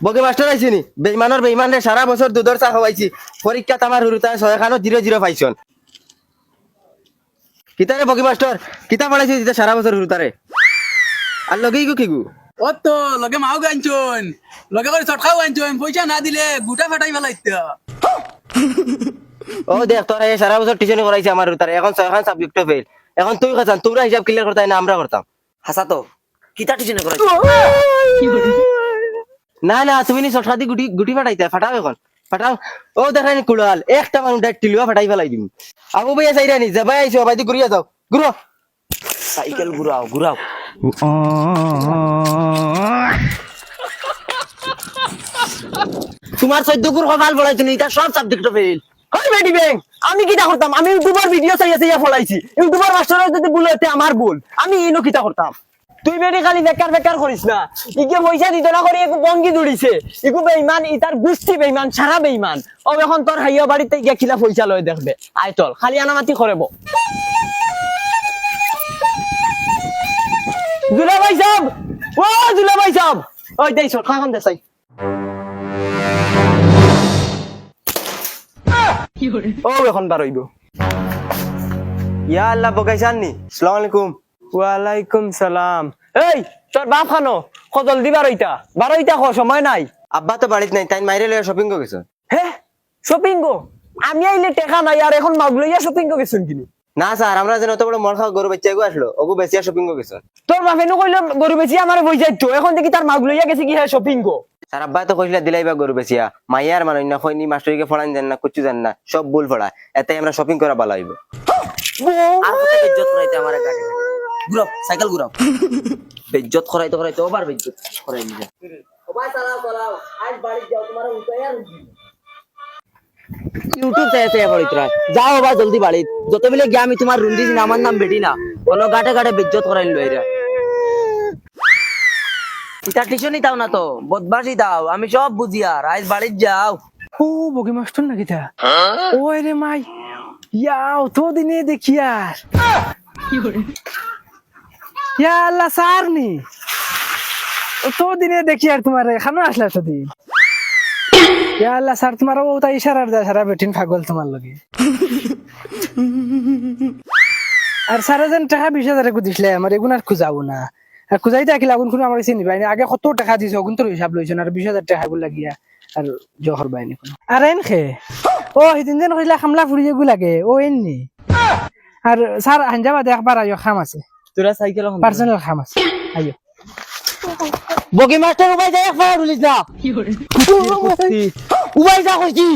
বগে master আইছি নি বেইমানের বেইমানরে সারা বছর দুধর চা খাওয়াইছি পরীক্ষাত আমার হুরুতা 6 পাইছন কিতারে বগে মাস্টার কিতা পড়াইছি যেটা সারা বছর হুরুতারে আর লগেই গো কিগু ও তো লগে মাও গাইছন লগে করে চটকাও গাইছন পয়সা না দিলে গুটা ফাটাই ফেলাইতে ও দেখ তোরা এই সারা বছর টিউশন করাইছি আমার হুরুতারে এখন 6 সাবজেক্ট ফেল এখন তুই কাজান তোমরা হিসাব ক্লিয়ার করতাই না আমরা করতাম হাসা তো কিতা টিউশন করাই না না তুমি নি সরসাদি গুটি গুটি ফাটাইতে ফাটাও এখন ফাটাও ও দেখানি কুড়াল একটা মানুষ ডাইরেক্ট টিলুয়া ফাটাই ফেলাই দিম আবু ভাইয়া চাইরানি যাবাই আইছো বাইদি ঘুরিয়া যাও ঘুরো সাইকেল ঘুরাও ঘুরাও তোমার 14 গুর কপাল পড়াইছো নি এটা সব সাবজেক্ট ফেল কই বেডি ব্যাং আমি কিটা করতাম আমি ইউটিউবার ভিডিও চাইয়া ফলাইছি ইউটিউবার মাস্টারের যদি ভুল হইতে আমার ভুল আমি ইনো কিটা করতাম তুই বেডি খালি বেকার বেকার করিস না ইকে পয়সা দিত না করে একু বঙ্গি দড়িছে একু বেঈমান ইতার গুষ্টি বেঈমান সারা বেঈমান ও এখন তোর হাইয়া বাড়িতে গিয়া খিলা পয়সা লয় দেখবে আই চল খালি আনামাতি করব দুলা ভাই সাহেব ও দুলা ভাই সাহেব ওই দেই সর খান দেসাই ও এখন বারইব ইয়া আল্লাহ বগাইছাননি আসসালামু আলাইকুম ওয়ালাইকুম সালাম এই তোর বাপ খানো কত জলদি বারইতা খ সময় নাই আব্বা তো বাড়িতে নাই তাই মাইরে লইয়া শপিং গো গেছে হে শপিং গো আমি আইলে টাকা নাই আর এখন মাগ লইয়া শপিং গো গেছুন কিনি না স্যার আমরা যেন অত বড় মন খাওয়া গরু বাচ্চা গো আসলো ওগো বেচিয়া শপিং গো গেছে তোর বাপে নো কইলো গরু বেচিয়া আমারে বই যাইতো এখন দেখি তার মাগ লইয়া গেছে কি হে শপিং গো স্যার আব্বা তো কইলা দিলাইবা গরু বেচিয়া মাইয়ার মানুষ না কইনি মাস্টারকে ফড়ান জান না কুচু জান না সব ভুল ফড়া এতে আমরা শপিং করা ভালো হইব আর কত বেজ্জত করাইতে আমারে গাড়ি ঘুরাও সাইকেল ঘুরাও বেজ্জত করাইতে ওবার বেজ্জত করাই নিয়ে ওবাই চালাও আজ বাড়ি যাও তোমার উপায় ইউটিউব চাইতে পড়িতরা যাও বাবা জলদি বাড়ি যত বেলে গিয়া আমি তোমার রুন্দি দিন আমার নাম বেটি না কোন গাটে গাটে বেজ্জত করাইল লইরা এটা টিউশনই দাও না তো বদমাশি দাও আমি সব বুঝি আর আজ বাড়ি যাও ও বগি মাস্টার নাকি তা ওই রে মাই ইয়াও তো দিনে দেখি আর ইয়া আল্লাহ সারনি তো দিনে দেখি আর তোমার এখানে আসলা তো দিন ইয়া আল্লাহ স্যার তোমার ও তাই ইশারার দা সারা বেটিন পাগল তোমার লগে আর সারা জন টাকা 20,000 কো দিছলে আমার এগুন আর খুঁজাবো না আর খুঁজাইতে কি লাগুন কোন আমার চিনি ভাই আগে কত টাকা দিছ ওগুন তোর হিসাব লইছন আর 20,000 টাকা গুলা গিয়া আর জহর বাইনি কোন আর এন খে ও হিদিন দিন কইলা খামলা ফুরিয়ে গু লাগে ও এননি আর স্যার আঞ্জাবা দেখবার আইও খাম আছে তোরা সাইকেল পার্সোনাল খাম আছে আইও বগি মাস্টার উবাই যায় একবার বলিস না উবাই যা কইছি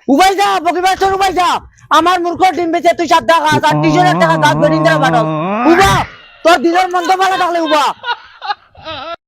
উবাই যা বগি মাস্টার উবাই যা আমার মূর্খ ডিম বেচে তুই সাদা খাস আর টিশার্ট টাকা দাঁত বেরিয়ে দেওয়া বাড়াও উবা তোর দিনের মন্দ ভালো থাকলে উবা